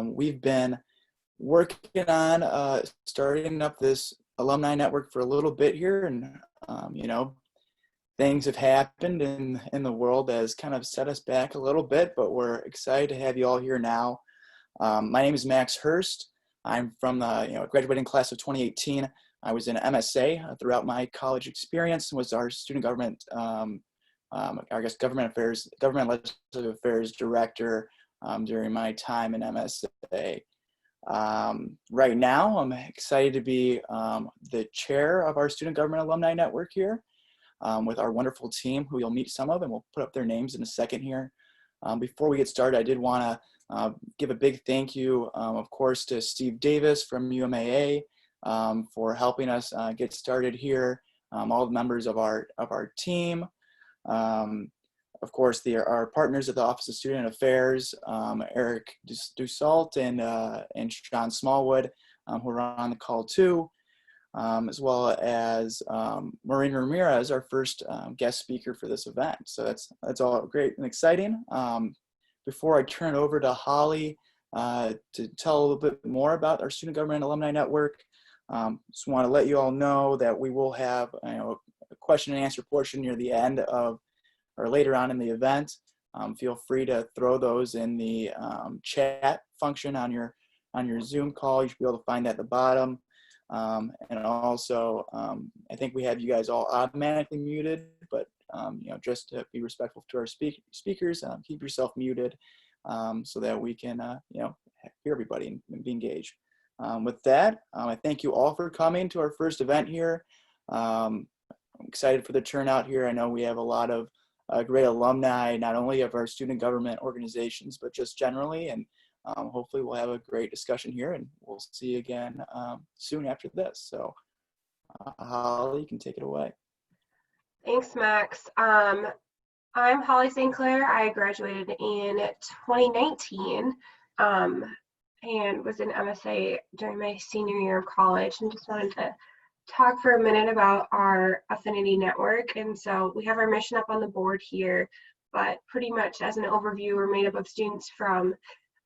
We've been working on starting up this alumni network for a little bit here, and things have happened in the world that has kind of set us back a little bit, but we're excited to have you all here now. My name is Max Hurst. I'm from the graduating class of 2018. I was in MSA throughout my college experience and was our student government, government legislative affairs director during my time in MSA. Right now, I'm excited to be the chair of our Student Government Alumni Network here with our wonderful team, who you'll meet some of, and we'll put up their names in a second here. Before we get started, I did want to give a big thank you, of course, to Steve Davis from UMAA for helping us get started here, all the members of our team. Of course, our partners at the Office of Student Affairs, Eric Dussault and Sean Smallwood, who are on the call too, as well as Maureen Ramirez, our first guest speaker for this event. So that's all great and exciting. Before I turn it over to Holly to tell a little bit more about our Student Government Alumni Network, just want to let you all know that we will have a question and answer portion near the end of, or later on in the event. Feel free to throw those in the chat function on your Zoom call. You should be able to find that at the bottom. And also, I think we have you guys all automatically muted, but just to be respectful to our speakers, keep yourself muted so that we can hear everybody and be engaged. With that, I thank you all for coming to our first event here. I'm excited for the turnout here. I know we have a lot of great alumni, not only of our student government organizations, but just generally. And hopefully we'll have a great discussion here, and we'll see you again soon after this. So Holly, you can take it away. Thanks, Max. I'm Holly St. Clair. I graduated in 2019 and was in MSA during my senior year of college, and just wanted to talk for a minute about our affinity network. And so we have our mission up on the board here, but pretty much as an overview, we're made up of students from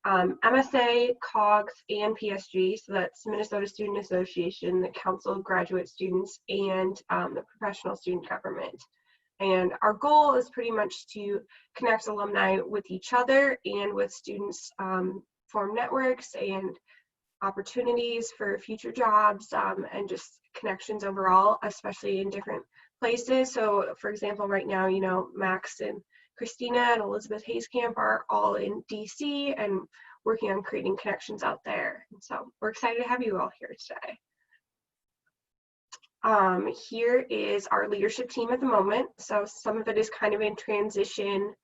MSA, COGS, and PSG. So that's Minnesota Student Association, the Council of Graduate Students, and the Professional Student Government. And our goal is pretty much to connect alumni with each other and with students, form networks and opportunities for future jobs, and just connections overall, especially in different places. So for example, right now, Max and Christina and Elizabeth Hayes-Camp are all in DC and working on creating connections out there. And so we're excited to have you all here today. Here is our leadership team at the moment. So some of it is kind of in transition,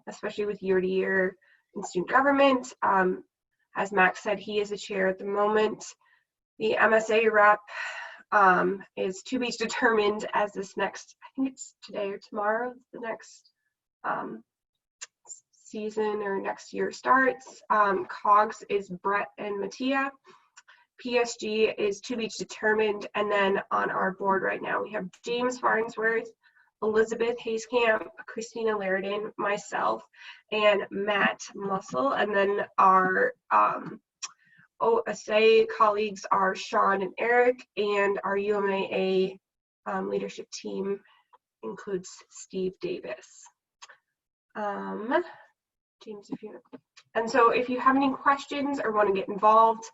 especially with year to year in student government. As Max said, he is a chair at the moment. The MSA rep is to be determined as this next, I think it's today or tomorrow, the next season or next year starts. COGS is Brett and Mattia. PSG is to be determined. And then on our board right now, we have James Farnsworth, Elizabeth Hayes-Camp, Christina Laridan, myself, and Matt Mussel. And then our OSA colleagues are Sean and Eric, and our UMAA leadership team includes Steve Davis. James, and so if you have any questions or want to get involved,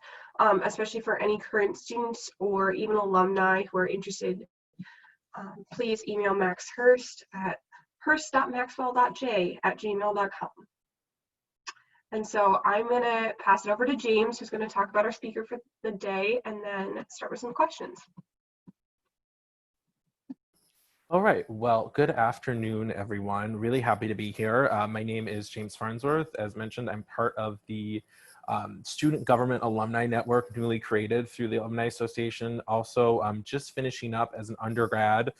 especially for any current students or even alumni who are interested, please email Max Hurst at hurst.maxwell.j@gmail.com. And so I'm going to pass it over to James, who's going to talk about our speaker for the day, and then start with some questions. All right, well, good afternoon, everyone. Really happy to be here. My name is James Farnsworth. As mentioned, I'm part of the Student Government Alumni Network, newly created through the Alumni Association. Also, just finishing up as an undergrad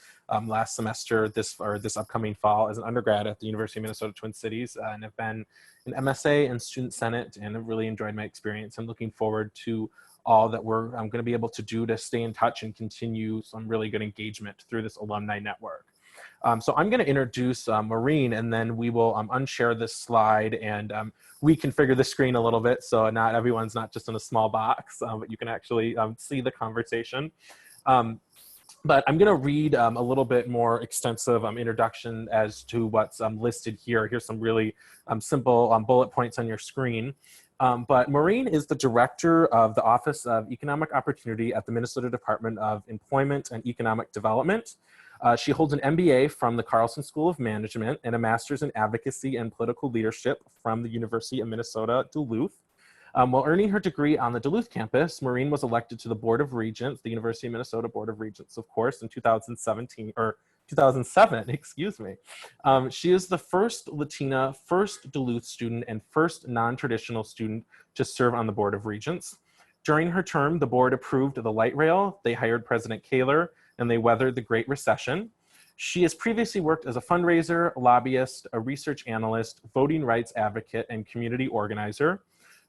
last semester, this upcoming fall, as an undergrad at the University of Minnesota Twin Cities, and have been an MSA and Student Senate, and have really enjoyed my experience. I'm looking forward to all that I'm going to be able to do to stay in touch and continue some really good engagement through this alumni network. So I'm going to introduce Maureen, and then we will unshare this slide and reconfigure the screen a little bit so not everyone's not just in a small box, but you can actually see the conversation. But I'm going to read a little bit more extensive introduction as to what's listed here. Here's some really simple bullet points on your screen. But Maureen is the director of the Office of Economic Opportunity at the Minnesota Department of Employment and Economic Development. She holds an MBA from the Carlson School of Management and a master's in Advocacy and Political Leadership from the University of Minnesota-Duluth. While earning her degree on the Duluth campus, Maureen was elected to the Board of Regents, the University of Minnesota Board of Regents, of course, in 2007, excuse me. She is the first Latina, first Duluth student, and first non-traditional student to serve on the Board of Regents. During her term, the board approved the light rail, they hired President Kaler, and they weathered the Great Recession. She has previously worked as a fundraiser, lobbyist, a research analyst, voting rights advocate, and community organizer.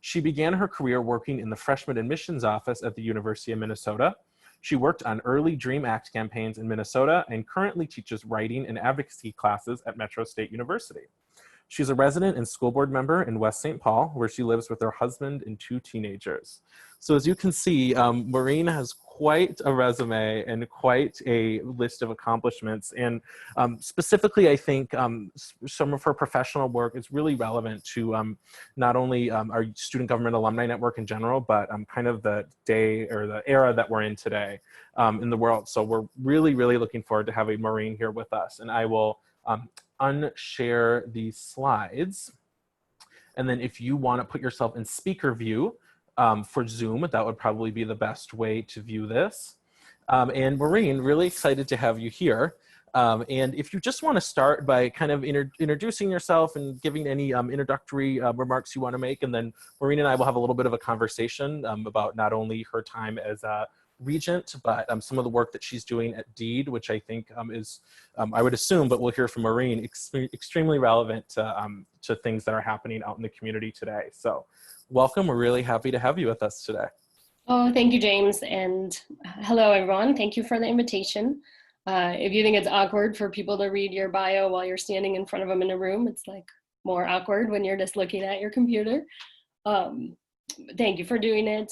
She began her career working in the freshman admissions office at the University of Minnesota. She worked on early DREAM Act campaigns in Minnesota and currently teaches writing and advocacy classes at Metro State University. She's a resident and school board member in West St. Paul, where she lives with her husband and 2 teenagers. So as you can see, Maureen has quite a resume and quite a list of accomplishments. And specifically, I think some of her professional work is really relevant to not only our Student Government Alumni Network in general, but kind of the day or the era that we're in today in the world. So we're really, really looking forward to having Maureen here with us. And I will unshare these slides. And then if you want to put yourself in speaker view for Zoom, that would probably be the best way to view this. And Maureen, really excited to have you here. And if you just want to start by kind of introducing yourself and giving any introductory remarks you want to make, and then Maureen and I will have a little bit of a conversation about not only her time as a Regent, but some of the work that she's doing at Deed, which I think is, I would assume, but we'll hear from Maureen, extremely relevant to things that are happening out in the community today. So welcome, we're really happy to have you with us today. Oh, thank you, James, and hello, everyone. Thank you for the invitation. If you think it's awkward for people to read your bio while you're standing in front of them in a room, it's like more awkward when you're just looking at your computer. Thank you for doing it.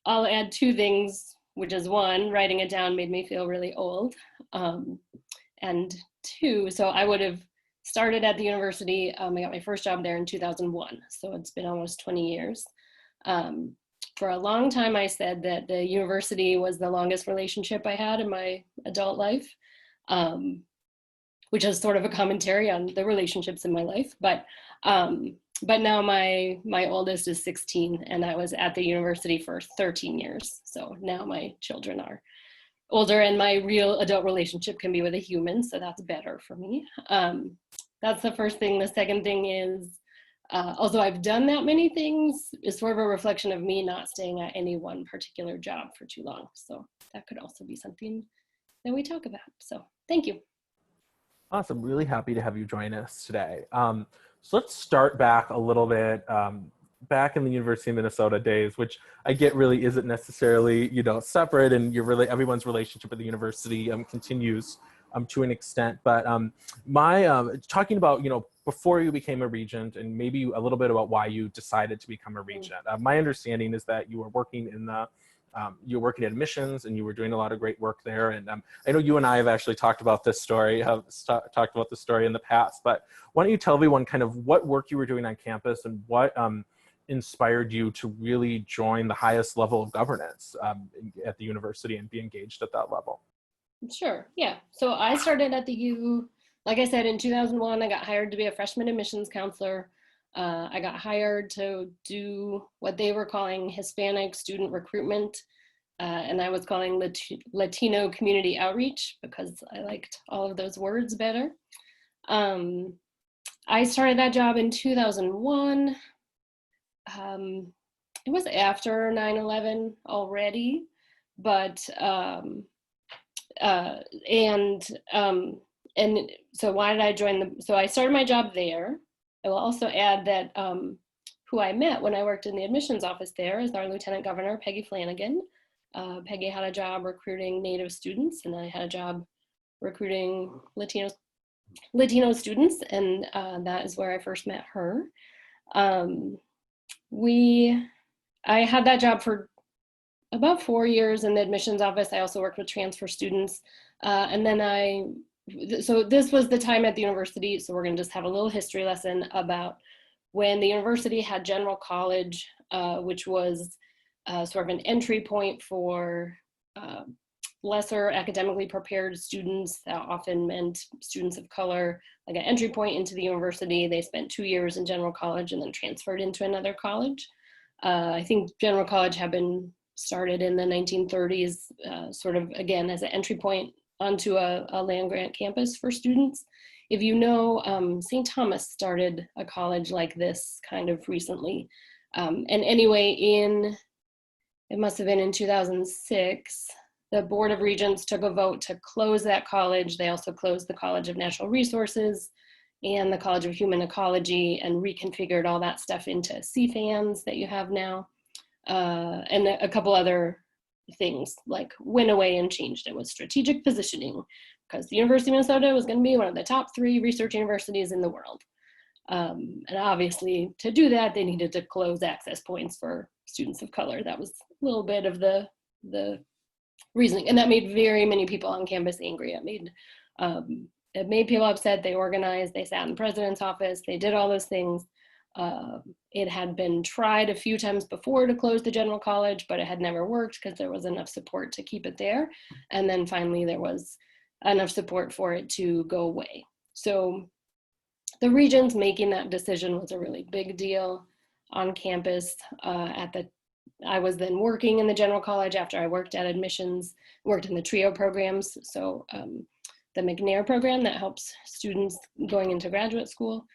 I'll add 2 things, which is 1, writing it down made me feel really old. And 2, so I would have started at the university. I got my first job there in 2001. So it's been almost 20 years. For a long time, I said that the university was the longest relationship I had in my adult life, which is sort of a commentary on the relationships in my life. But now my oldest is 16, and I was at the university for 13 years. So now my children are older, and my real adult relationship can be with a human, so that's better for me. That's the first thing. The second thing is, although I've done that many things, is sort of a reflection of me not staying at any one particular job for too long. So that could also be something that we talk about. So thank you. Awesome, really happy to have you join us today. So let's start back a little bit, back in the University of Minnesota days, which I get really isn't necessarily, separate, and everyone's relationship with the university continues to an extent. But talking about, before you became a regent, and maybe a little bit about why you decided to become a regent. My understanding is that you were working in the you were working at admissions, and you were doing a lot of great work there. And I know you and I have actually talked about this story, in the past, but why don't you tell everyone kind of what work you were doing on campus and what inspired you to really join the highest level of governance at the university and be engaged at that level? Sure, yeah. So I started at the U, like I said, in 2001. I got hired to be a freshman admissions counselor. I got hired to do what they were calling Hispanic student recruitment, and I was calling Latino community outreach because I liked all of those words better. I started that job in 2001. It was after 9/11 already, but and so why did I join so I started my job there. I will also add that who I met when I worked in the admissions office there is our Lieutenant Governor, Peggy Flanagan. Peggy had a job recruiting Native students, and I had a job recruiting Latino students, and that is where I first met her. I had that job for about 4 years in the admissions office. I also worked with transfer students. And then so this was the time at the university. So we're gonna just have a little history lesson about when the university had general college, which was sort of an entry point for lesser academically prepared students. That often meant students of color, like an entry point into the university. They spent 2 years in general college and then transferred into another college. I think general college had been started in the 1930s, sort of again as an entry point onto a land-grant campus for students. If you know, St. Thomas started a college like this kind of recently. And anyway, it must have been in 2006, the Board of Regents took a vote to close that college. They also closed the College of Natural Resources and the College of Human Ecology and reconfigured all that stuff into CFANs that you have now. And a couple other things, like went away and changed it with strategic positioning, because the University of Minnesota was going to be one of the top 3 research universities in the world. And obviously to do that, they needed to close access points for students of color. That was a little bit of the reasoning. And that made very many people on campus angry. It made people upset. They organized, they sat in the president's office, they did all those things. It had been tried a few times before to close the general college, but it had never worked because there was enough support to keep it there. And then finally there was enough support for it to go away. So the Regents making that decision was a really big deal on campus. I was then working in the general college after I worked at admissions, worked in the TRIO programs. So the McNair program that helps students going into graduate school.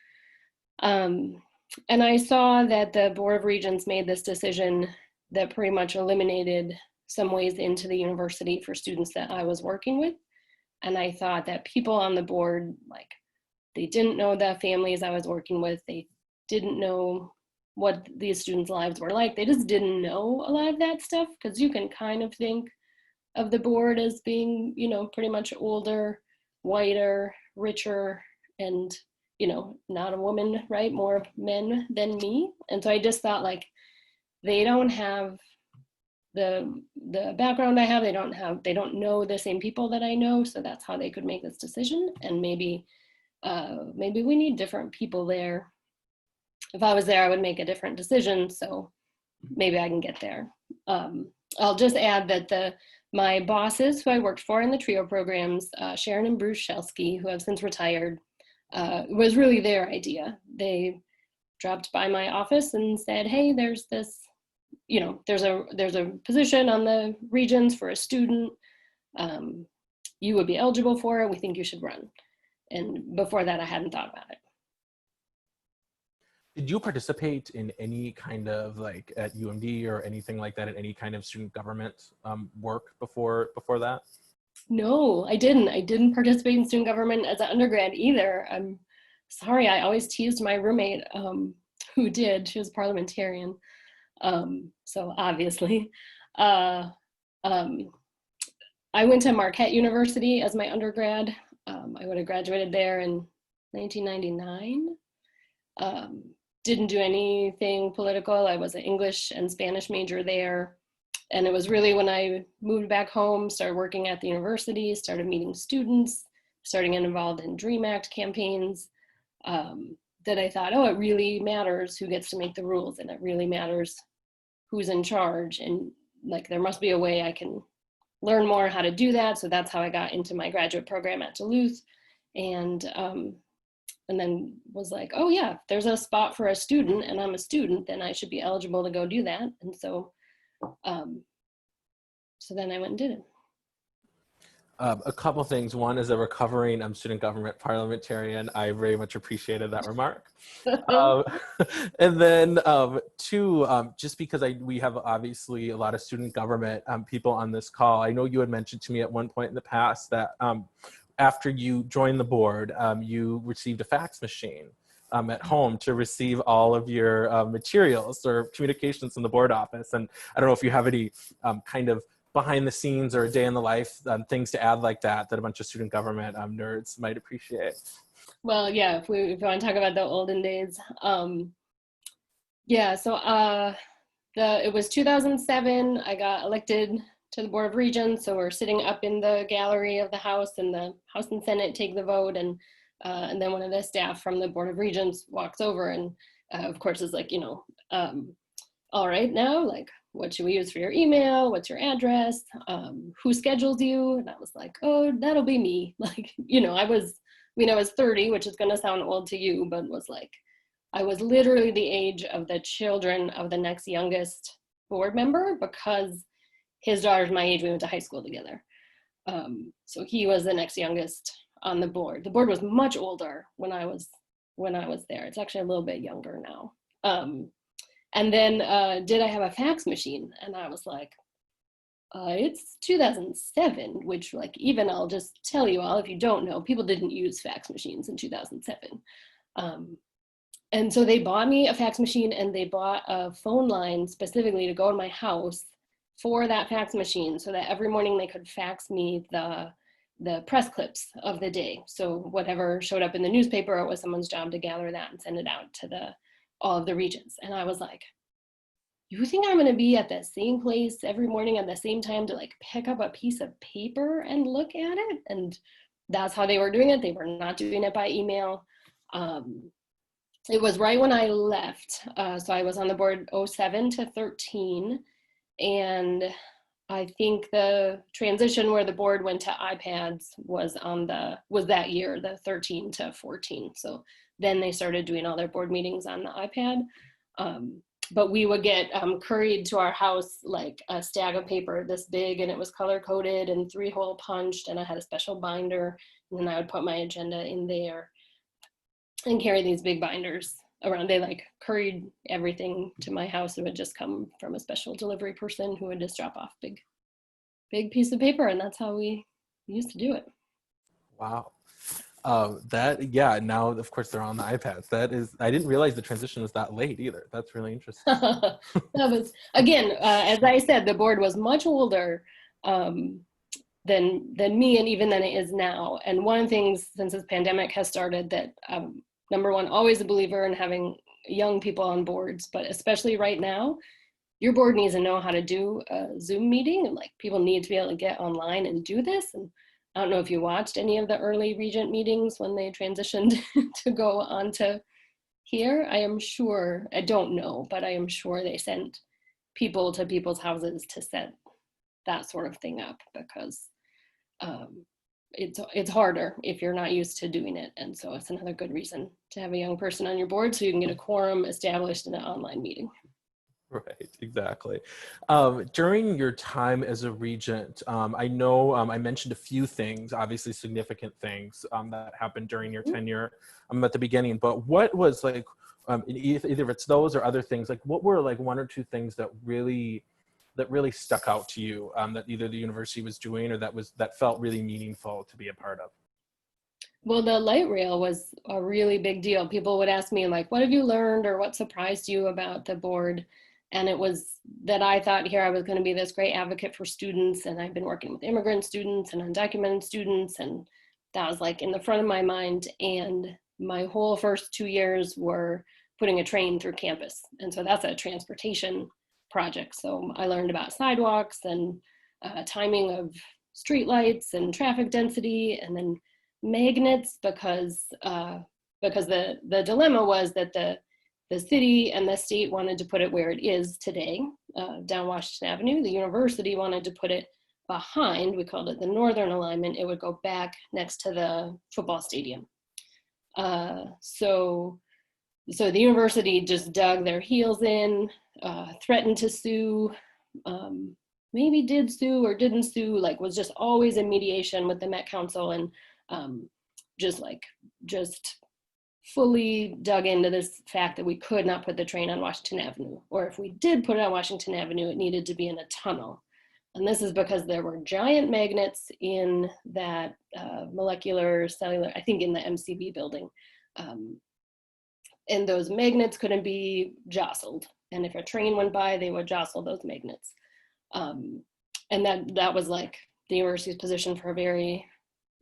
And I saw that the Board of Regents made this decision that pretty much eliminated some ways into the university for students that I was working with. And I thought that people on the board, like, they didn't know the families I was working with. They didn't know what these students' lives were like. They just didn't know a lot of that stuff, because you can kind of think of the board as being, you know, pretty much older, whiter, richer, and, you know, not a woman, right? More men than me. And so I just thought, like, they don't have the background I have. They don't know the same people that I know. So that's how they could make this decision. And maybe we need different people there. If I was there, I would make a different decision. So maybe I can get there. I'll just add that my bosses who I worked for in the TRIO programs, Sharon and Bruce Shelsky, who have since retired, was really their idea. They dropped by my office and said, hey, there's this, you know, there's a position on the Regents for a student. You would be eligible for it. We think you should run. And before that, I hadn't thought about it. Did you participate in any kind of, like, at UMD or anything like that, in any kind of student government work before that? No, I didn't. I didn't participate in student government as an undergrad either. I'm sorry. I always teased my roommate who did. She was a parliamentarian. So obviously, I went to Marquette University as my undergrad. I would have graduated there in 1999. Didn't do anything political. I was an English and Spanish major there. And it was really when I moved back home, started working at the university, started meeting students, starting getting involved in DREAM Act campaigns, that I thought, oh, it really matters who gets to make the rules, and it really matters who's in charge. And, like, there must be a way I can learn more how to do that. So that's how I got into my graduate program at Duluth. And then was like, oh yeah, if there's a spot for a student and I'm a student, then I should be eligible to go do that. And so, so then I went and did it. A couple things. One, as a recovering student government parliamentarian, I very much appreciated that remark. And then two, just because we have obviously a lot of student government people on this call. I know you had mentioned to me at one point in the past that after you joined the board, you received a fax machine at home to receive all of your materials or communications from the board office. And I don't know if you have any kind of behind the scenes or a day in the life, things to add like that a bunch of student government nerds might appreciate? Well, yeah, if we want to talk about the olden days, yeah. So it was 2007. I got elected to the Board of Regents. So we're sitting up in the gallery of the House, and the House and Senate take the vote, and then one of the staff from the Board of Regents walks over and, of course, is like, all right, now, like, what should we use for your email? What's your address? Who schedules you? And I was like, oh, that'll be me. Like, I was 30, which is going to sound old to you, but was like, I was literally the age of the children of the next youngest board member, because his daughter's my age. We went to high school together. So he was the next youngest on the board. The board was much older when I was there. It's actually a little bit younger now. And then did I have a fax machine? And I was like, it's 2007, which, like, even I'll just tell you all, if you don't know, people didn't use fax machines in 2007. And so they bought me a fax machine, and they bought a phone line specifically to go to my house for that fax machine, so that every morning they could fax me the press clips of the day. So whatever showed up in the newspaper, it was someone's job to gather that and send it out to all of the regents. And I was like, you think I'm gonna be at the same place every morning at the same time to, like, pick up a piece of paper and look at it? And that's how they were doing it. They were not doing it by email. It was right when I left. So I was on the board 07 to 13. And I think the transition where the board went to iPads was that year, the 13 to 14. So then they started doing all their board meetings on the iPad. But we would get couried to our house like a stack of paper this big, and it was color coded and 3-hole punched, and I had a special binder, and then I would put my agenda in there and carry these big binders around. They, like, couried everything to my house. It would just come from a special delivery person who would just drop off big piece of paper, and that's how we used to do it. Wow. Now of course they're on the iPads. I didn't realize the transition was that late either. That's really interesting. That was, again, as I said, the board was much older than me, and even than it is now. And one of the things since this pandemic has started that, number one, always a believer in having young people on boards, but especially right now, your board needs to know how to do a Zoom meeting, and, like, people need to be able to get online and do this. And I don't know if you watched any of the early Regent meetings when they transitioned to go on to here. I don't know, but I am sure they sent people to people's houses to set that sort of thing up, because it's harder if you're not used to doing it. And so it's another good reason to have a young person on your board, so you can get a quorum established in an online meeting. Right, exactly. During your time as a regent, I know I mentioned a few things, obviously significant things that happened during your tenure at the beginning, but what was, like, either it's those or other things, like, what were, like, 1 or 2 things that really stuck out to you, that either the university was doing or that felt really meaningful to be a part of? Well, the light rail was a really big deal. People would ask me, like, what have you learned, or what surprised you about the board? And it was that I thought here I was going to be this great advocate for students, and I've been working with immigrant students and undocumented students, and that was, like, in the front of my mind. And my whole first 2 years were putting a train through campus. And so that's a transportation project. So I learned about sidewalks and timing of streetlights and traffic density, and then magnets, because the dilemma was that the city and the state wanted to put it where it is today, down Washington Avenue. The university wanted to put it behind, we called it the northern alignment. It would go back next to the football stadium. So the university just dug their heels in, threatened to sue, maybe did sue or didn't sue, like, was just always in mediation with the Met Council, and just fully dug into this fact that we could not put the train on Washington Avenue, or if we did put it on Washington Avenue, it needed to be in a tunnel. And this is because there were giant magnets in that molecular cellular, I think in the MCB building. And those magnets couldn't be jostled. And if a train went by, they would jostle those magnets. and that was like the university's position for a very,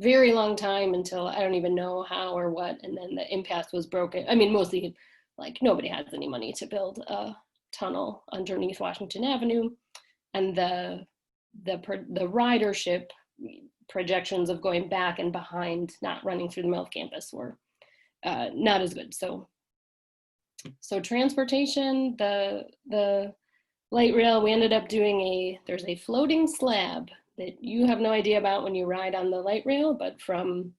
very long time, until I don't even know how or what. And then the impasse was broken. I mean, mostly like nobody has any money to build a tunnel underneath Washington Avenue. And the ridership projections of going back and behind, not running through the middle of campus, were not as good. So transportation, the light rail, we ended up doing there's a floating slab that you have no idea about when you ride on the light rail, but from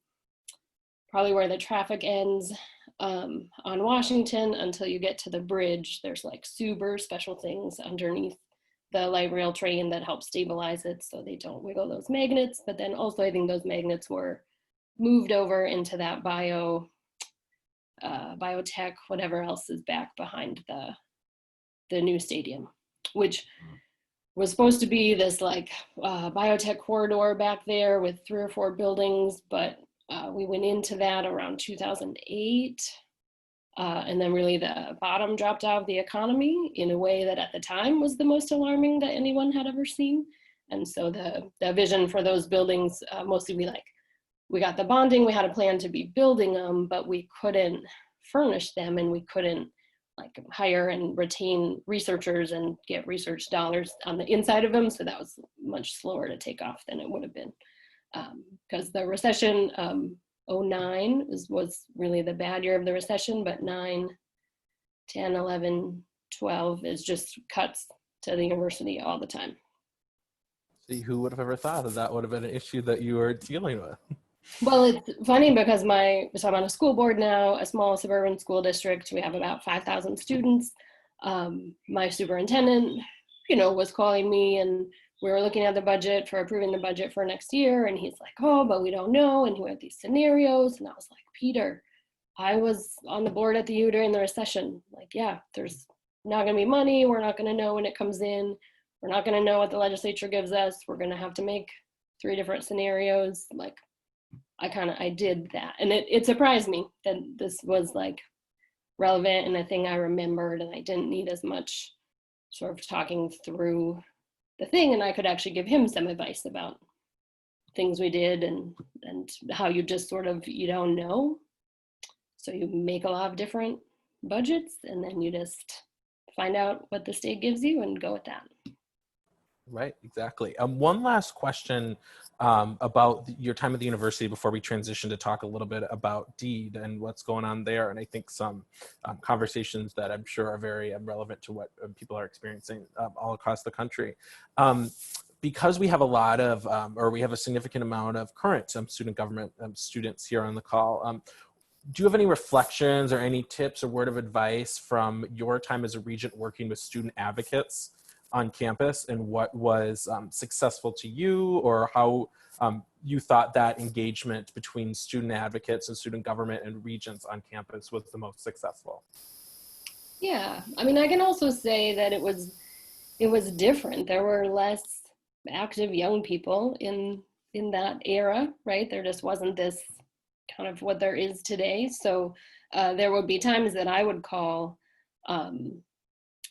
probably where the traffic ends on Washington until you get to the bridge, there's like super special things underneath the light rail train that help stabilize it so they don't wiggle those magnets. But then also I think those magnets were moved over into that biotech, whatever else is back behind the new stadium, which was supposed to be this like biotech corridor back there with 3 or 4 buildings, but we went into that around 2008. And then really the bottom dropped out of the economy in a way that at the time was the most alarming that anyone had ever seen. And so the vision for those buildings, mostly we got the bonding, we had a plan to be building them, but we couldn't furnish them, and we couldn't like hire and retain researchers and get research dollars on the inside of them. So that was much slower to take off than it would have been. Because the recession, 09 was really the bad year of the recession, but 9, 10, 11, 12 is just cuts to the university all the time. See, who would have ever thought that would have been an issue that you were dealing with? Well, it's funny because so I'm on a school board now, a small suburban school district. We have about 5,000 students. My superintendent, was calling me, and we were looking at the budget for approving the budget for next year. And he's like, oh, but we don't know. And he had these scenarios. And I was like, Peter, I was on the board at the U during the recession. Like, yeah, there's not going to be money. We're not going to know when it comes in. We're not going to know what the legislature gives us. We're going to have to make 3 different scenarios. Like, I did that. And it surprised me that this was like relevant and a thing I remembered, and I didn't need as much sort of talking through the thing, and I could actually give him some advice about things we did and how you just sort of, you don't know. So you make a lot of different budgets, and then you just find out what the state gives you and go with that. Right, exactly. One last question about your time at the university before we transition to talk a little bit about DEED and what's going on there. And I think some conversations that I'm sure are very relevant to what people are experiencing all across the country. Because we have a lot of, or we have a significant amount of current student government students here on the call, do you have any reflections or any tips or word of advice from your time as a regent working with student advocates on campus, and what was successful to you, or how you thought that engagement between student advocates and student government and regents on campus was the most successful? Yeah, I mean, I can also say that it was different. There were less active young people in that era, right? There just wasn't this kind of what there is today. So there would be times that I would call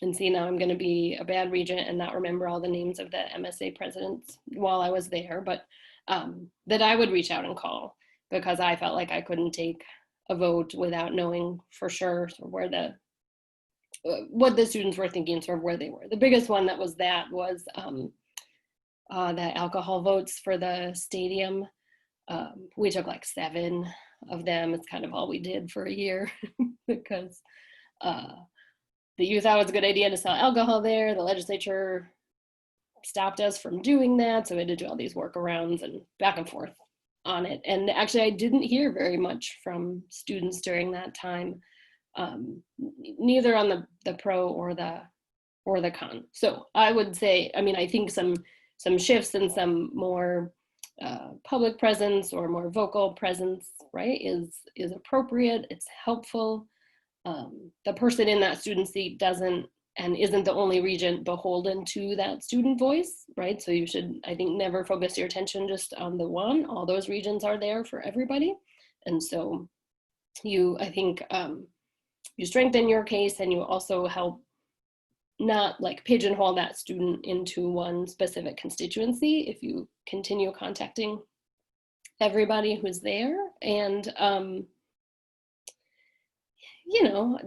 and see, now I'm going to be a bad regent and not remember all the names of the MSA presidents while I was there, but that I would reach out and call because I felt like I couldn't take a vote without knowing for sure sort of where what the students were thinking, sort of where they were. The biggest one that was the alcohol votes for the stadium. We took like 7 of them. It's kind of all we did for a year because the youth thought it was a good idea to sell alcohol there. The legislature stopped us from doing that. So we had to do all these workarounds and back and forth on it. And actually, I didn't hear very much from students during that time, neither on the pro or the con. So I would say, I mean, I think some shifts and some more public presence or more vocal presence, right, is appropriate. It's helpful. The person in that student seat doesn't and isn't the only regent beholden to that student voice, right? So you should, I think, never focus your attention just on the one. All those regents are there for everybody. And so I think you strengthen your case, and you also help not like pigeonhole that student into one specific constituency if you continue contacting everybody who's there. And you know,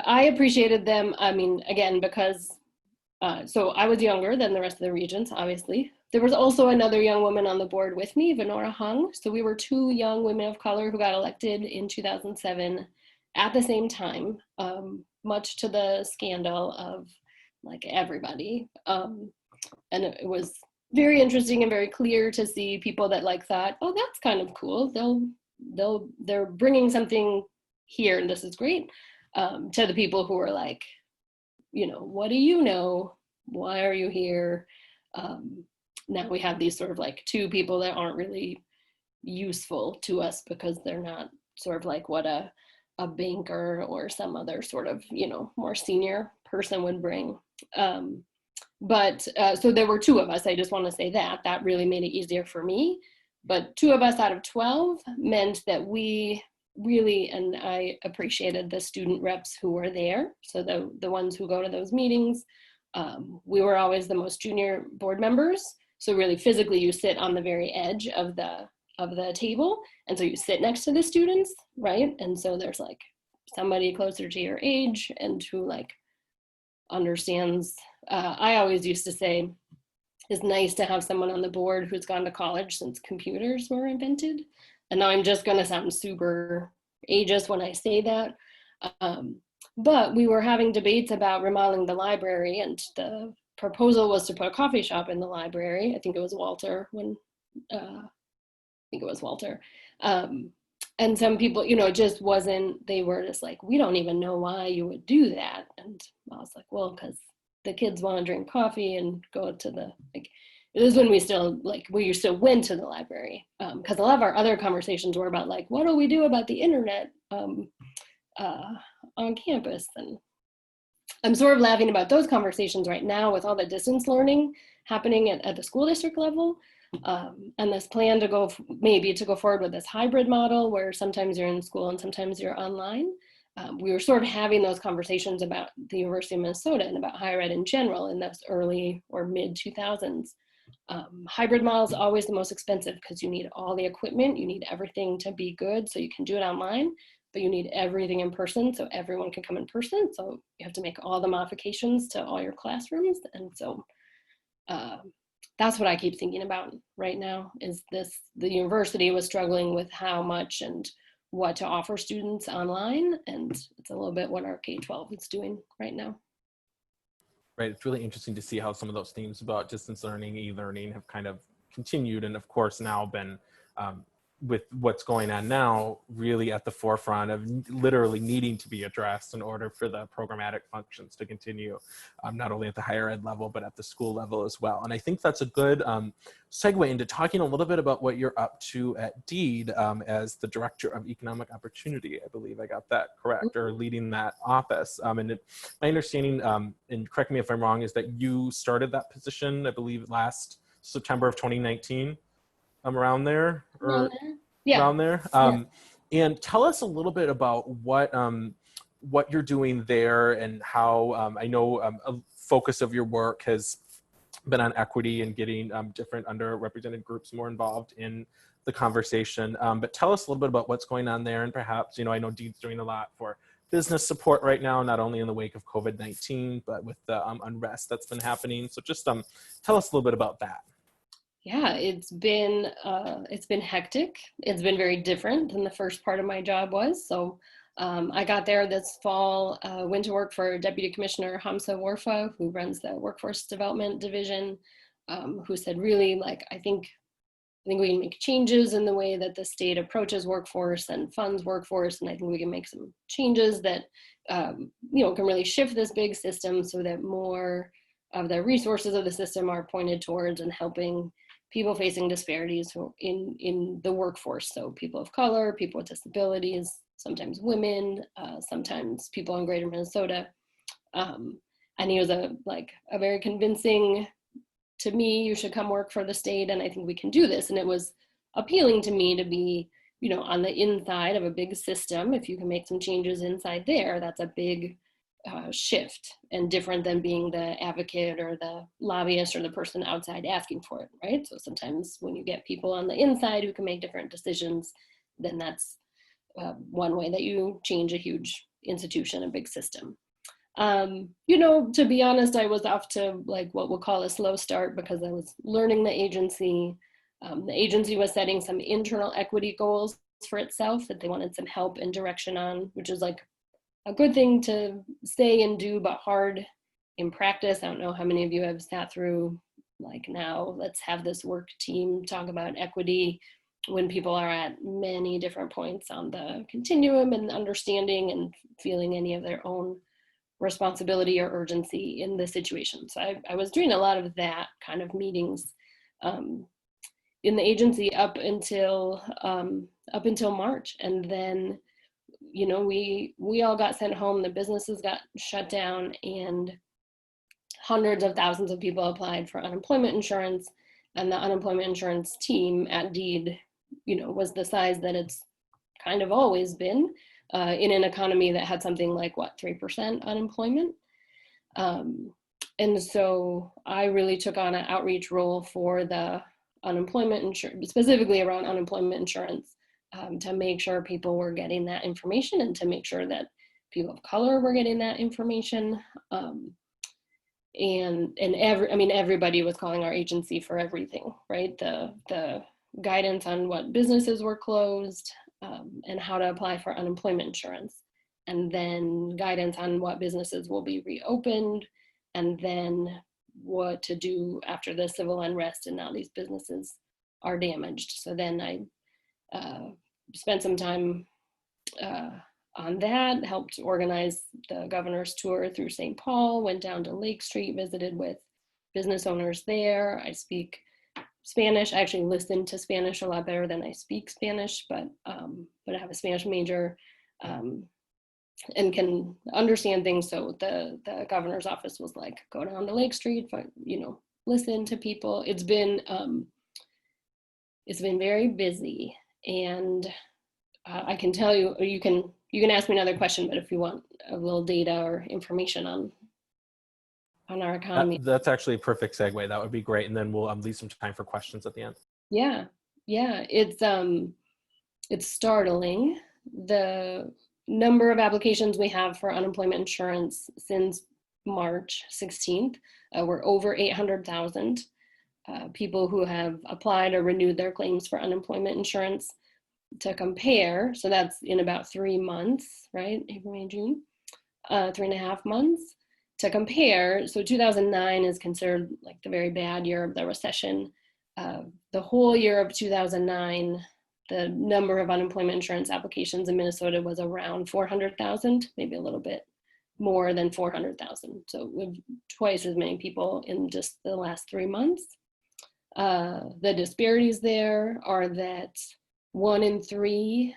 I appreciated them. I mean, again, because so I was younger than the rest of the regents, obviously. There was also another young woman on the board with me, Venora Hung. So we were two young women of color who got elected in 2007 at the same time, much to the scandal of like everybody. And it was very interesting and very clear to see people that like thought, oh, that's kind of cool. They're bringing something here and this is great, to the people who were like, you know, what do you know? Why are you here? Now we have these sort of like two people that aren't really useful to us because they're not sort of like what a banker or some other sort of, you know, more senior person would bring. So there were two of us. I just want to say that really made it easier for me. But 2 of us out of 12 meant that we really, and I appreciated the student reps who were there. So the ones who go to those meetings, we were always the most junior board members. So really physically you sit on the very edge of the table. And so you sit next to the students, right? And so there's like somebody closer to your age and who like understands. I always used to say, it's nice to have someone on the board who's gone to college since computers were invented. And now I'm just gonna sound super ageist when I say that. But we were having debates about remodeling the library, and the proposal was to put a coffee shop in the library. I think it was Walter and some people, you know, it just wasn't, they were just like, we don't even know why you would do that. And I was like, well, because the kids want to drink coffee and go to the, like, it was when we still went to the library. Because a lot of our other conversations were about like, what do we do about the internet on campus? And I'm sort of laughing about those conversations right now with all the distance learning happening at the school district level. And this plan to go forward with this hybrid model where sometimes you're in school and sometimes you're online. We were sort of having those conversations about the University of Minnesota and about higher ed in general in those early or mid 2000s. Hybrid model is always the most expensive because you need all the equipment, you need everything to be good so you can do it online, but you need everything in person so everyone can come in person. So you have to make all the modifications to all your classrooms. And so that's what I keep thinking about right now is the university was struggling with how much and what to offer students online. And it's a little bit what our K-12 is doing right now. Right, it's really interesting to see how some of those themes about distance learning, e-learning have kind of continued and of course now been with what's going on now really at the forefront of literally needing to be addressed in order for the programmatic functions to continue, not only at the higher ed level, but at the school level as well. And I think that's a good segue into talking a little bit about what you're up to at DEED as the Director of Economic Opportunity. I believe I got that correct, or leading that office. My understanding, and correct me if I'm wrong, is that you started that position, I believe, last September of 2019. Around there, or yeah. around there. And tell us a little bit about what you're doing there and how I know a focus of your work has been on equity and getting different underrepresented groups more involved in the conversation. But tell us a little bit about what's going on there, and perhaps, you know, I know Deed's doing a lot for business support right now, not only in the wake of COVID-19, but with the unrest that's been happening. So just tell us a little bit about that. Yeah, it's been hectic. It's been very different than the first part of my job was. So I got there this fall, went to work for Deputy Commissioner Hamza Warfa, who runs the Workforce Development Division, who said really, like, I think we can make changes in the way that the state approaches workforce and funds workforce, and I think we can make some changes that you know, can really shift this big system so that more of the resources of the system are pointed towards and helping people facing disparities in the workforce. So people of color, people with disabilities, sometimes women, sometimes people in greater Minnesota. And he was a very convincing, to me, you should come work for the state and I think we can do this. And it was appealing to me to be, you know, on the inside of a big system. If you can make some changes inside there, that's a big shift and different than being the advocate or the lobbyist or the person outside asking for it, right? So sometimes when you get people on the inside who can make different decisions, then that's one way that you change a huge institution, a big system. You know, to be honest, I was off to like what we'll call a slow start because I was learning the agency. The agency was setting some internal equity goals for itself that they wanted some help and direction on, which is like a good thing to say and do, but hard in practice. I don't know how many of you have sat through like, now let's have this work team talk about equity when people are at many different points on the continuum and understanding and feeling any of their own responsibility or urgency in the situation. So I was doing a lot of that kind of meetings in the agency up until March, and then, you know, we all got sent home, the businesses got shut down, and hundreds of thousands of people applied for unemployment insurance, and the unemployment insurance team at Deed, you know, was the size that it's kind of always been in an economy that had something like, what, 3% unemployment? And so I really took on an outreach role for the unemployment insurance, specifically around unemployment insurance, to make sure people were getting that information and to make sure that people of color were getting that information. And everybody was calling our agency for everything, right? The guidance on what businesses were closed and how to apply for unemployment insurance, and then guidance on what businesses will be reopened, and then what to do after the civil unrest and now these businesses are damaged. So then I spent some time on that, helped organize the governor's tour through St. Paul, went down to Lake Street, visited with business owners there. I speak Spanish. I actually listen to Spanish a lot better than I speak Spanish, but I have a Spanish major and can understand things. So the governor's office was like, go down to Lake Street, you know, listen to people. It's been very busy, and I can tell you, or you can ask me another question, but if you want a little data or information on our economy. That's actually a perfect segue. That would be great. And then we'll leave some time for questions at the end. Yeah. It's startling, the number of applications we have for unemployment insurance since March 16th. We're over 800,000 people who have applied or renewed their claims for unemployment insurance. To compare, so that's in about 3 months, right? April, May, June, 3.5 months. To compare, so 2009 is considered like the very bad year of the recession. The whole year of 2009, the number of unemployment insurance applications in Minnesota was around 400,000, maybe a little bit more than 400,000. So we have twice as many people in just the last 3 months. The disparities there are that 1 in 3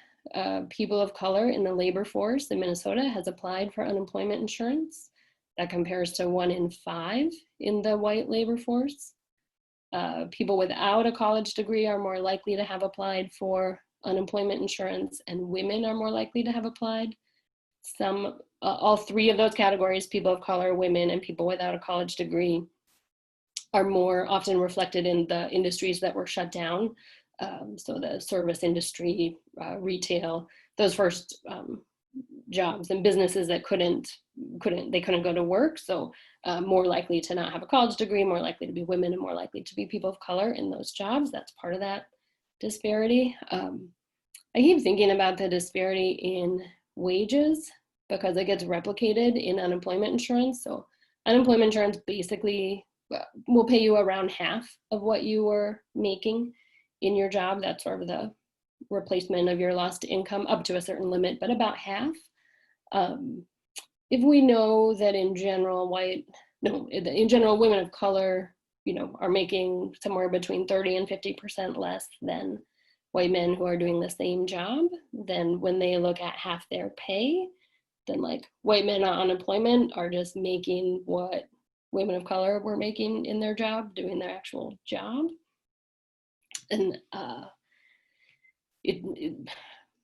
people of color in the labor force in Minnesota has applied for unemployment insurance. That compares to 1 in 5 in the white labor force. People without a college degree are more likely to have applied for unemployment insurance, and women are more likely to have applied. All 3 of those categories, people of color, women, and people without a college degree, are more often reflected in the industries that were shut down. So the service industry, retail, those first jobs, and businesses that couldn't go to work. So more likely to not have a college degree, more likely to be women, and more likely to be people of color in those jobs. That's part of that disparity. I keep thinking about the disparity in wages because it gets replicated in unemployment insurance. So unemployment insurance basically will pay you around half of what you were making in your job. That's sort of the replacement of your lost income up to a certain limit, but about half. If we know that in general women of color, you know, are making somewhere between 30 and 50% less than white men who are doing the same job, then when they look at half their pay, then like white men on unemployment are just making what women of color were making in their job, doing their actual job. And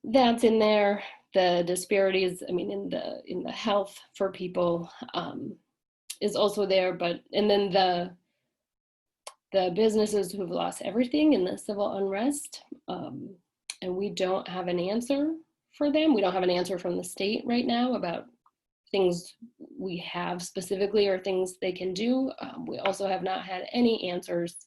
that's in there. the disparities, I mean, in the health for people is also there, and then the businesses who've lost everything in the civil unrest, and we don't have an answer for them. We don't have an answer from the state right now about things we have specifically or things they can do. We also have not had any answers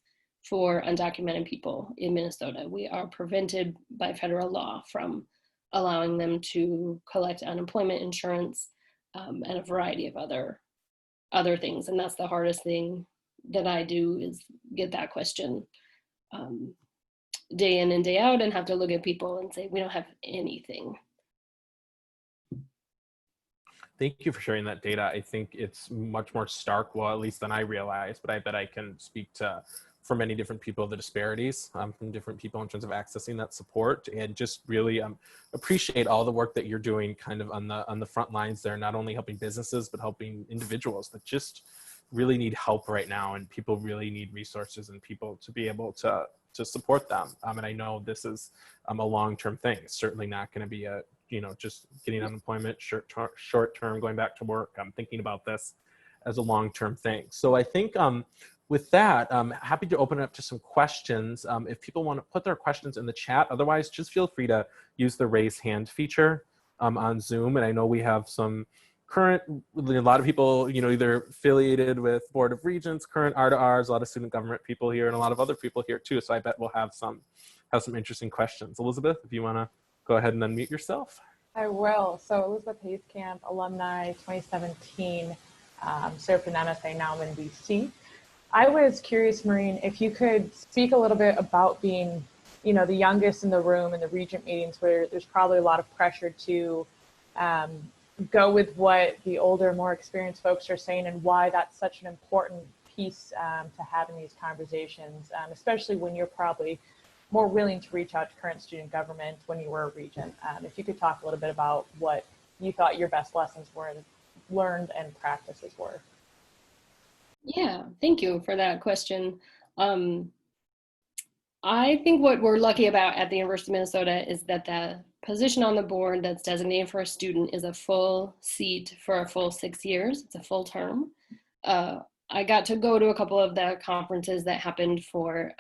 for undocumented people in Minnesota. We are prevented by federal law from allowing them to collect unemployment insurance and a variety of other things. And that's the hardest thing that I do, is get that question day in and day out and have to look at people and say, we don't have anything. Thank you for sharing that data. I think it's much more stark, well, at least than I realized, but I bet I can speak to, for many different people, the disparities from different people in terms of accessing that support, and just really appreciate all the work that you're doing kind of on the front lines there, not only helping businesses, but helping individuals that just really need help right now, and people really need resources and people to be able to support them. And I know this is a long-term thing. It's certainly not going to be a, just getting unemployment, short term, going back to work. I'm thinking about this as a long-term thing. So I think with that, I'm happy to open it up to some questions. If people want to put their questions in the chat, otherwise just feel free to use the raise hand feature on Zoom. And I know we have some current, a lot of people, either affiliated with Board of Regents, current R2Rs, a lot of student government people here, and a lot of other people here too. So I bet we'll have some interesting questions. Elizabeth, if you want to go ahead and unmute yourself. I will. So Elizabeth Hayescamp, alumni 2017, served in MSA, now I'm in DC. I was curious, Maureen, if you could speak a little bit about being, the youngest in the room in the Regent meetings, where there's probably a lot of pressure to go with what the older, more experienced folks are saying, and why that's such an important piece to have in these conversations, especially when you're probably more willing to reach out to current student government when you were a regent. If you could talk a little bit about what you thought your best lessons were learned and practices were. Yeah, thank you for that question. I think what we're lucky about at the University of Minnesota is that the position on the board that's designated for a student is a full seat for a full 6 years. It's a full term. I got to go to a couple of the conferences that happened for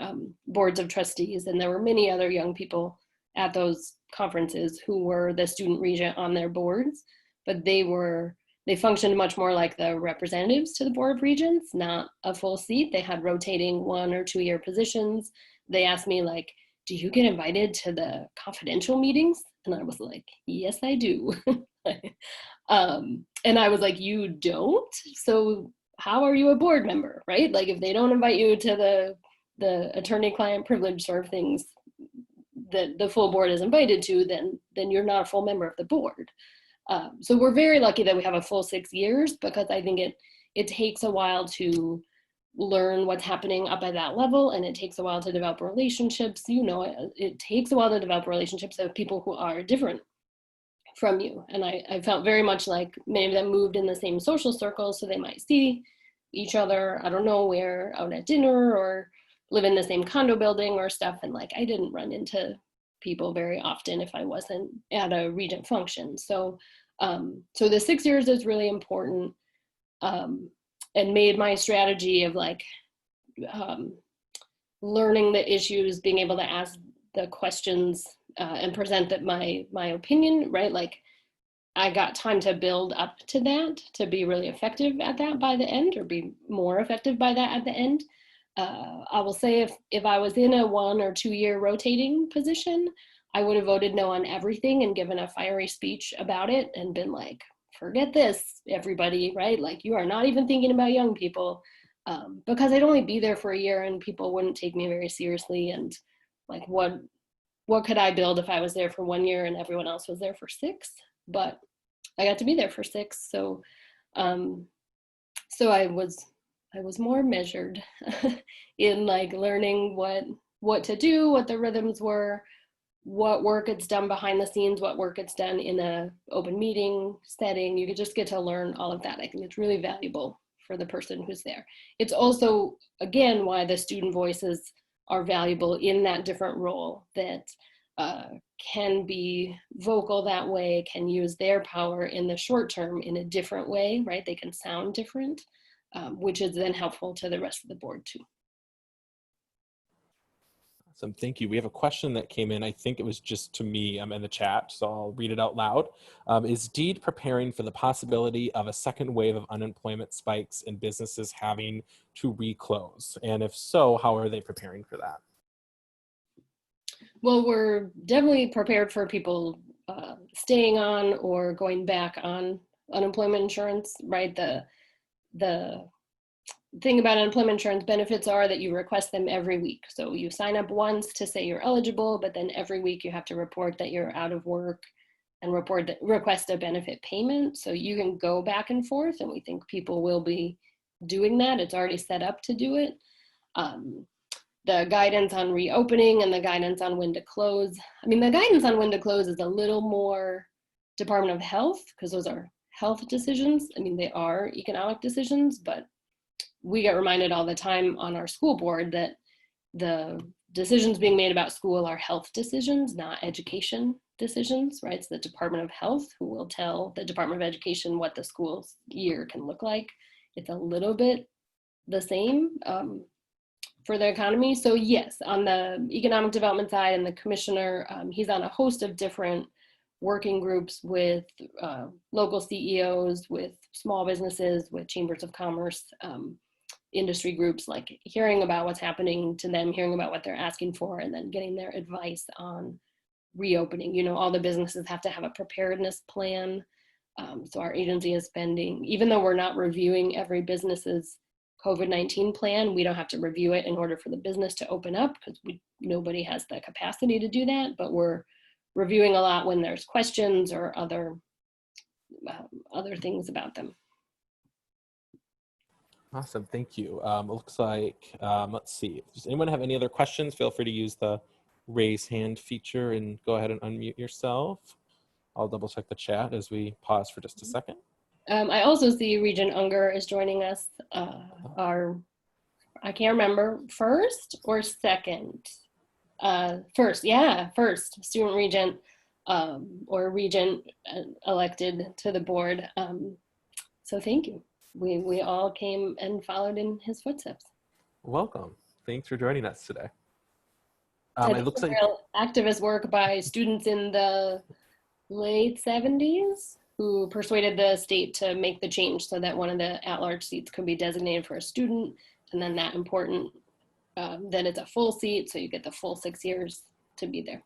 boards of trustees, and there were many other young people at those conferences who were the student regent on their boards, but they functioned much more like the representatives to the Board of Regents, not a full seat. They had rotating 1 or 2 year positions. They asked me, like, do you get invited to the confidential meetings? And I was like, yes, I do. And I was like, you don't? So how are you a board member, right? Like, if they don't invite you to the attorney-client privilege sort of things that the full board is invited to, then you're not a full member of the board. So we're very lucky that we have a full 6 years, because I think it takes a while to learn what's happening up at that level, and it takes a while to develop relationships. It takes a while to develop relationships with people who are different from you. And I felt very much like many of them moved in the same social circles, so they might see each other, I don't know where, out at dinner, or live in the same condo building or stuff. And like, I didn't run into people very often if I wasn't at a regent function. So so the 6 years is really important, and made my strategy of like learning the issues, being able to ask the questions and present my opinion, right? Like, I got time to build up to that, to be really effective at that by the end, or be more effective by that at the end. I will say if I was in a 1 or 2 year rotating position, I would have voted no on everything and given a fiery speech about it and been like, forget this, everybody, right? Like, you are not even thinking about young people, because I'd only be there for a year and people wouldn't take me very seriously. And like, what could I build if I was there for 1 year and everyone else was there for 6? But I got to be there for 6. So so I was more measured in like learning what to do, what the rhythms were, what work gets done behind the scenes, what work gets done in a open meeting setting. You could just get to learn all of that. I think it's really valuable for the person who's there. It's also, again, why the student voices are valuable in that different role, that can be vocal that way, can use their power in the short term in a different way, right? They can sound different, which is then helpful to the rest of the board too. Awesome, thank you. We have a question that came in. I think it was just to me in the chat, so I'll read it out loud. Is DEED preparing for the possibility of a second wave of unemployment spikes and businesses having to reclose? And if so, how are they preparing for that? Well, we're definitely prepared for people staying on or going back on unemployment insurance, right? The thing about unemployment insurance benefits are that you request them every week. So you sign up once to say you're eligible, but then every week you have to report that you're out of work and request a benefit payment. So you can go back and forth, and we think people will be doing that. It's already set up to do it. The guidance on reopening and the guidance on when to close. I mean, the guidance on when to close is a little more Department of Health, because those are health decisions. I mean, they are economic decisions, but we get reminded all the time on our school board that the decisions being made about school are health decisions, not education decisions, right? It's the Department of Health who will tell the Department of Education what the school year can look like. It's a little bit the same for the economy. So yes, on the economic development side and the commissioner, he's on a host of different working groups with local CEOs, with small businesses, with chambers of commerce, industry groups, like hearing about what's happening to them, hearing about what they're asking for, and then getting their advice on reopening. You know, all the businesses have to have a preparedness plan. So our agency is spending, even though we're not reviewing every business's COVID-19 plan, we don't have to review it in order for the business to open up, because nobody has the capacity to do that, but we're reviewing a lot when there's questions or other things about them. Awesome, thank you. It looks like, let's see, does anyone have any other questions? Feel free to use the raise hand feature and go ahead and unmute yourself. I'll double check the chat as we pause for just a second. I also see Regent Unger is joining us. I can't remember, first or second? First, yeah, first student regent or regent elected to the board. So thank you. We all came and followed in his footsteps. Welcome. Thanks for joining us today. It looks like real activist work by students in the late 70s who persuaded the state to make the change so that one of the at-large seats could be designated for a student, and then that important, then it's a full seat, so you get the full 6 years to be there.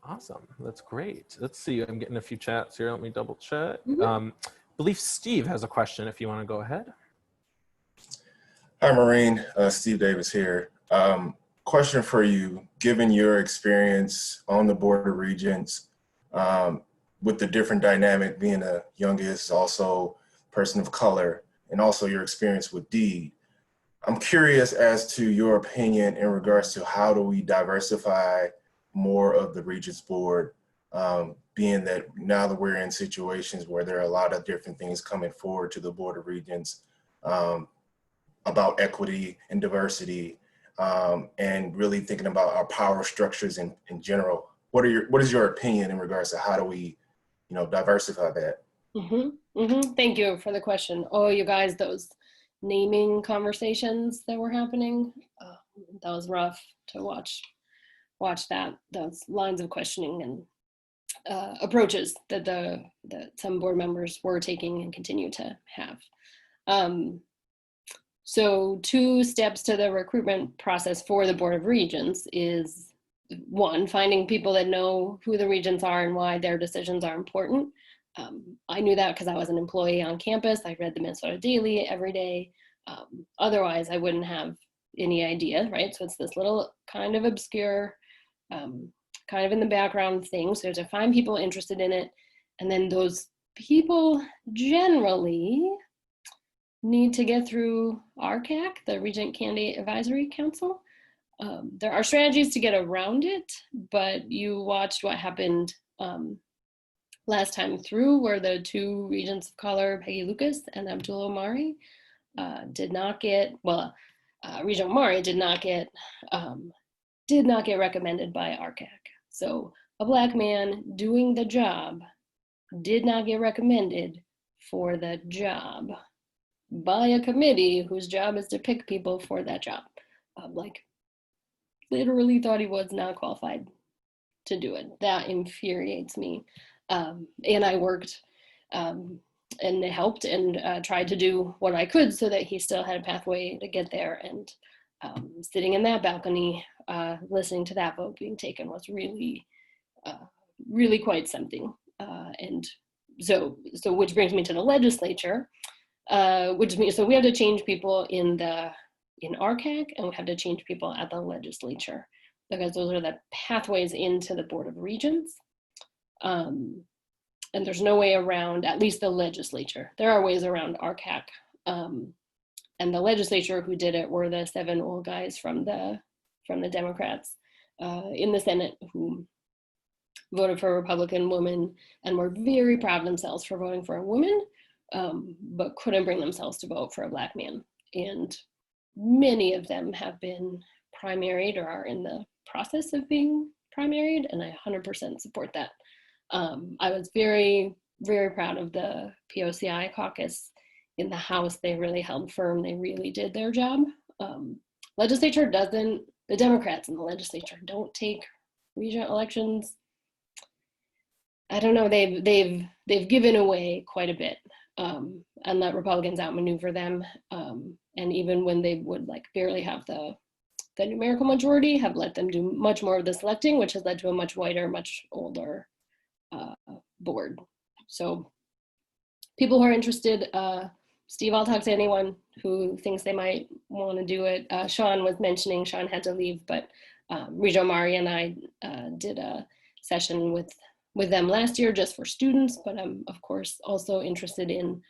awesome. That's great. Let's see. I'm getting a few chats here. Let me double check. Mm-hmm. I believe Steve has a question if you want to go ahead. Hi, Maureen. Steve Davis here. Question for you. Given your experience on the Board of Regents, with the different dynamic, being a youngest, also person of color, and also your experience with DEED, I'm curious as to your opinion in regards to how do we diversify more of the Regents Board, being that now that we're in situations where there are a lot of different things coming forward to the Board of Regents about equity and diversity, and really thinking about our power structures in general. What is your opinion in regards to how do we, diversify that? Thank you for the question. Oh, you guys, those naming conversations that were happening, that was rough to watch that, those lines of questioning and approaches that some board members were taking and continue to have. So 2 steps to the recruitment process for the Board of Regents is, 1, finding people that know who the regents are and why their decisions are important. I knew that because I was an employee on campus. I read the Minnesota Daily every day. Otherwise, I wouldn't have any idea, right? So it's this little kind of obscure, kind of in the background thing. So to find people interested in it. And then those people generally need to get through RCAC, the Regent Candidate Advisory Council. There are strategies to get around it, but you watched what happened last time through, where the 2 regents of color, Peggy Lucas and Abdul Omari, did not get, Regent Omari did not get did not get recommended by RCAC. So a Black man doing the job did not get recommended for the job by a committee whose job is to pick people for that job. Like, literally thought he was not qualified to do it. That infuriates me. And I worked and helped and tried to do what I could so that he still had a pathway to get there. And sitting in that balcony, listening to that vote being taken was really, really quite something. And so which brings me to the legislature, which means, so we have to change people in RCAC, and we have to change people at the legislature, because those are the pathways into the Board of Regents. And there's no way around, at least the legislature. There are ways around RCAC. And the legislature who did it were the 7 old guys from the Democrats in the Senate who voted for a Republican woman and were very proud of themselves for voting for a woman, but couldn't bring themselves to vote for a Black man. And many of them have been primaried or are in the process of being primaried, and I 100% support that. I was very, very proud of the POCI caucus in the House. They really held firm. They really did their job. Legislature doesn't, the Democrats in the legislature don't take regent elections. I don't know, they've given away quite a bit and let Republicans outmaneuver them. And even when they would like barely have the numerical majority, have let them do much more of the selecting, which has led to a much whiter, much older board. So people who are interested, Steve, I'll talk to anyone who thinks they might want to do it. Sean was mentioning, Sean had to leave, but Regent Mari and I did a session with them last year just for students, but I'm of course also interested in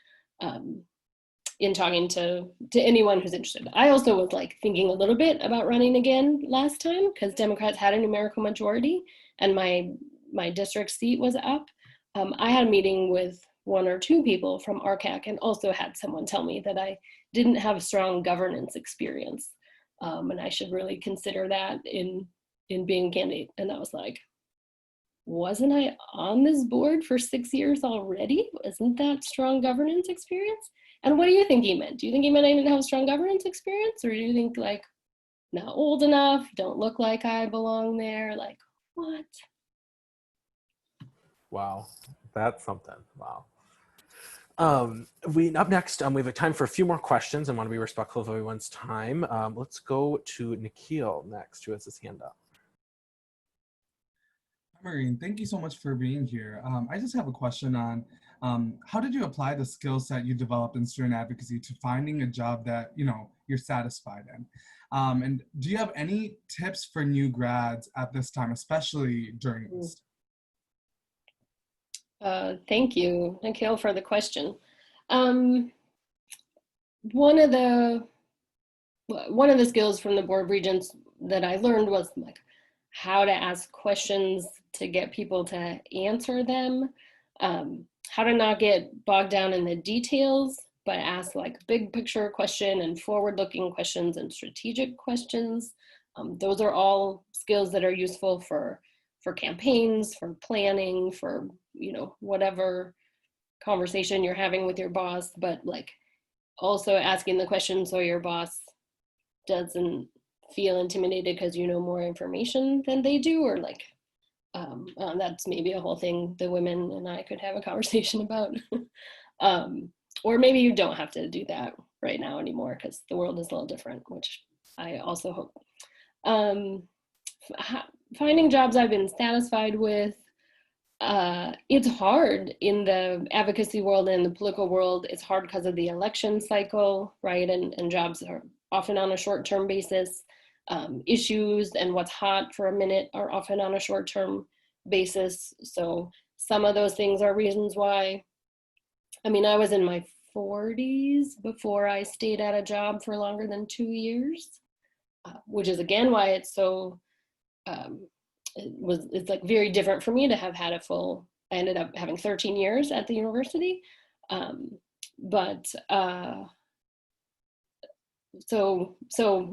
talking to anyone who's interested. I also was like thinking a little bit about running again last time because Democrats had a numerical majority and my district seat was up. I had a meeting with 1 or 2 people from RCAC and also had someone tell me that I didn't have strong governance experience and I should really consider that in being a candidate. And I was like, wasn't I on this board for 6 years already? Isn't that strong governance experience? And what do you think he meant? Do you think he meant I didn't have strong governance experience? Or do you think like, not old enough, don't look like I belong there? Like, what? Wow, that's something. Wow. Up next, we have time for a few more questions and want to be respectful of everyone's time. Let's go to Nikhil next, who has his hand up. Maureen, thank you so much for being here. I just have a question on how did you apply the skill set you developed in student advocacy to finding a job that you're satisfied in? And do you have any tips for new grads at this time, especially during this? Thank you, Nikhil, for the question. One of the skills from the Board of Regents that I learned was like how to ask questions to get people to answer them, how to not get bogged down in the details, but ask like big picture question and forward-looking questions and strategic questions. Those are all skills that are useful for campaigns, for planning, for whatever conversation you're having with your boss, but like also asking the question so your boss doesn't feel intimidated because you know more information than they do, or like that's maybe a whole thing the women and I could have a conversation about. Or maybe you don't have to do that right now anymore because the world is a little different, which I also hope. Finding jobs I've been satisfied with, it's hard in the advocacy world and the political world. It's hard because of the election cycle, right? And jobs are often on a short-term basis. Issues and what's hot for a minute are often on a short-term basis. So some of those things are reasons why. I mean, I was in my 40s before I stayed at a job for longer than 2 years, which is again why it's so, it's like very different for me to have had a full, I ended up having 13 years at the university. So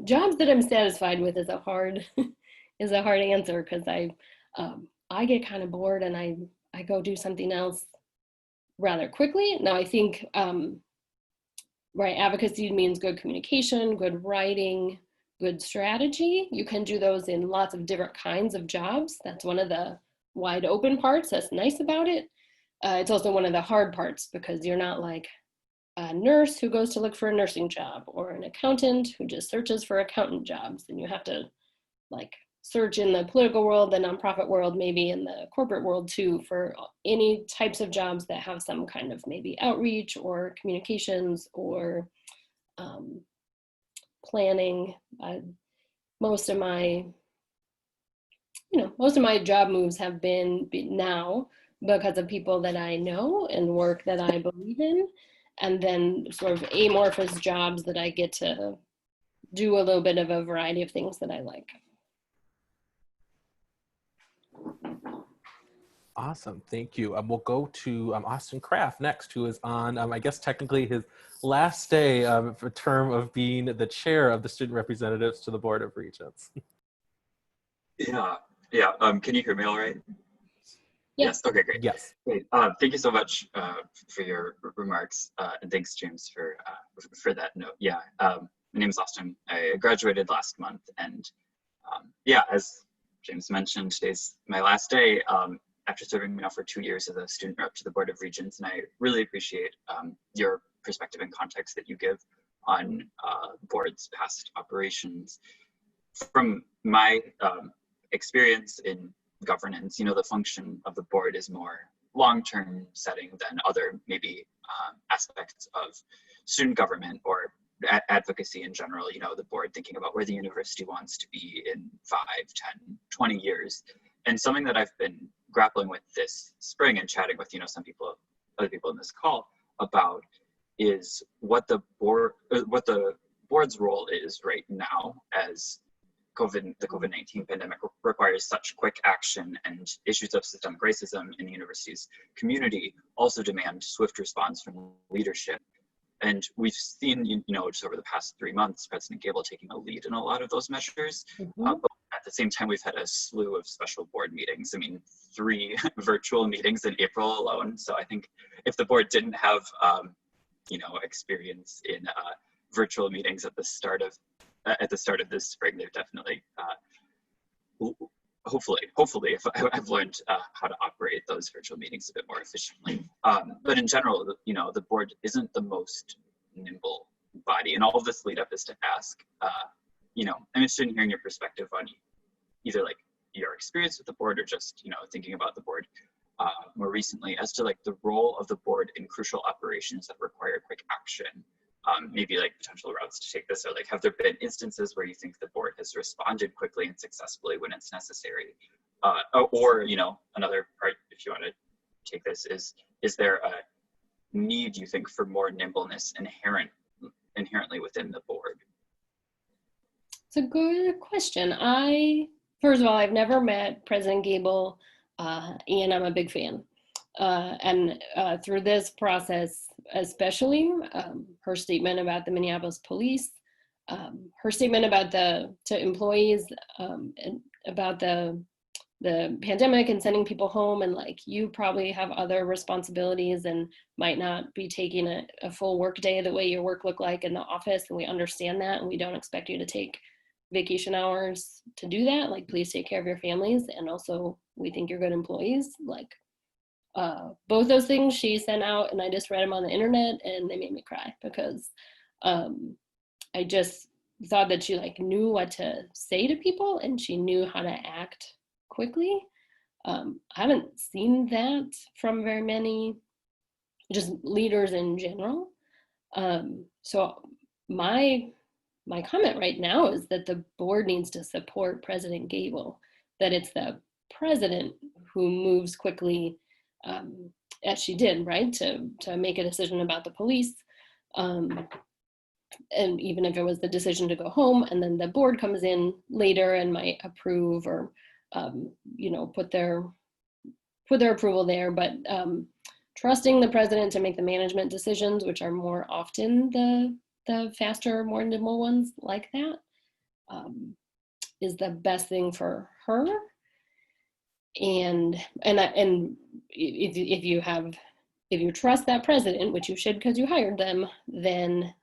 jobs that I'm satisfied with is a hard is a hard answer because I get kind of bored and I go do something else rather quickly. Now I think, right, advocacy means good communication, good writing, good strategy. You can do those in lots of different kinds of jobs. That's one of the wide open parts that's nice about it. It's also one of the hard parts because you're not like a nurse who goes to look for a nursing job or an accountant who just searches for accountant jobs, and you have to like search in the political world, the nonprofit world, maybe in the corporate world too, for any types of jobs that have some kind of maybe outreach or communications or planning. Most of my job moves have been now because of people that I know and work that I believe in, and then sort of amorphous jobs that I get to do a little bit of a variety of things that I like. Awesome, thank you. We'll go to Austin Kraft next, who is on, I guess technically his last day of a term of being the chair of the student representatives to the Board of Regents. Yeah. Can you hear me all right? Yeah. Yes. Okay, great. Yes. Great. Thank you so much for your remarks, and thanks, James, for that note. Yeah. My name is Austin. I graduated last month, and yeah, as James mentioned, today's my last day. After serving now for 2 years as a student rep to the Board of Regents, and I really appreciate your perspective and context that you give on board's past operations. From my experience in governance, the function of the board is more long-term setting than other maybe aspects of student government or advocacy in general. The board thinking about where the university wants to be in 5, 10, 20 years. And something that I've been grappling with this spring and chatting with, other people in this call about is what the board's role is right now as the COVID-19 pandemic requires such quick action, and issues of systemic racism in the university's community also demand swift response from leadership. And we've seen, just over the past 3 months, President Gabel taking a lead in a lot of those measures. But at the same time, we've had a slew of special board meetings. 3 virtual meetings in April alone. So I think if the board didn't have, experience in virtual meetings at the start of this spring, they've definitely, hopefully, if I've learned how to operate those virtual meetings a bit more efficiently. But in general, the board isn't the most nimble body, and all of this lead up is to ask, I'm interested in hearing your perspective on either like your experience with the board or just, thinking about the board more recently as to like the role of the board in crucial operations that require quick action. Maybe like potential routes to take this, or like have there been instances where you think the board has responded quickly and successfully when it's necessary? Or another part, if you want to take this, is there a need, you think, for more nimbleness inherently within the board? It's a good question. First of all, I've never met President Gabel, and I'm a big fan. And through this process, especially her statement about the Minneapolis police, her statement about to employees and about the pandemic and sending people home, and like, you probably have other responsibilities and might not be taking a full work day the way your work look like in the office, and we understand that, and we don't expect you to take vacation hours to do that. Like, please take care of your families, and also we think you're good employees. Like, both those things she sent out, and I just read them on the internet, and they made me cry because I just thought that she like knew what to say to people, and she knew how to act quickly. I haven't seen that from very many just leaders in general. So my comment right now is that the board needs to support President Gabel, that it's the president who moves quickly, as she did, right, to make a decision about the police. And even if it was the decision to go home, and then the board comes in later and might approve or, put their approval there, but trusting the president to make the management decisions, which are more often the faster, more nimble ones like that. is the best thing for her. And if you trust that president, which you should because you hired them, then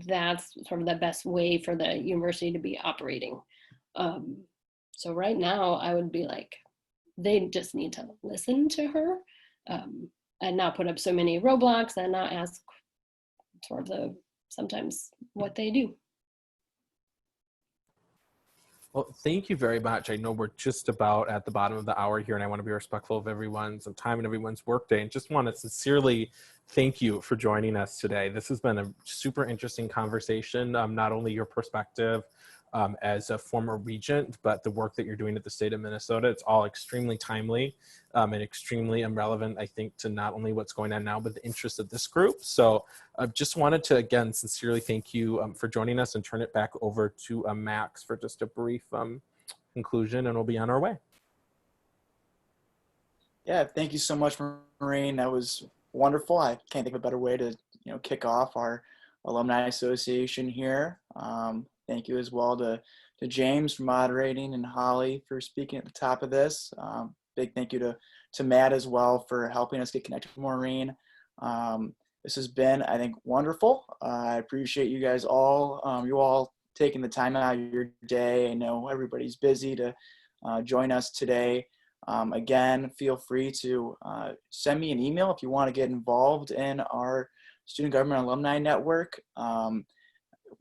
that's sort of the best way for the university to be operating. So right now I would be like, they just need to listen to her, and not put up so many roadblocks and not ask sort of sometimes what they do. Well, thank you very much. I know we're just about at the bottom of the hour here, and I want to be respectful of everyone's time and everyone's workday, and just want to sincerely thank you for joining us today. This has been a super interesting conversation, not only your perspective as a former regent, but the work that you're doing at the state of Minnesota. It's all extremely timely and extremely relevant, I think, to not only what's going on now, but the interest of this group. So I just wanted to, again, sincerely thank you for joining us, and turn it back over to Max for just a brief conclusion, and we'll be on our way. Yeah, thank you so much, Maureen. That was wonderful. I can't think of a better way to kick off our Alumni Association here. Thank you as well to James for moderating, and Holly for speaking at the top of this. Big thank you to Matt as well for helping us get connected with Maureen. This has been, I think, wonderful. I appreciate you guys all, you all taking the time out of your day. I know everybody's busy to join us today. Again, feel free to send me an email if you want to get involved in our Student Government Alumni Network.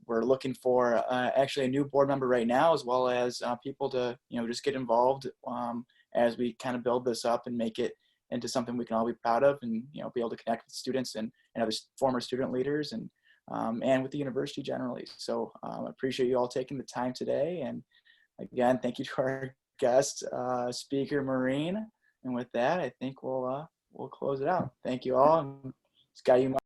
We're looking for actually a new board member right now, as well as people to just get involved as we kind of build this up and make it into something we can all be proud of, and be able to connect with students and other former student leaders, and with the university generally. So I appreciate you all taking the time today, and again, thank you to our guest speaker, Maureen. And with that, I think we'll close it out. Thank you all. Sky, you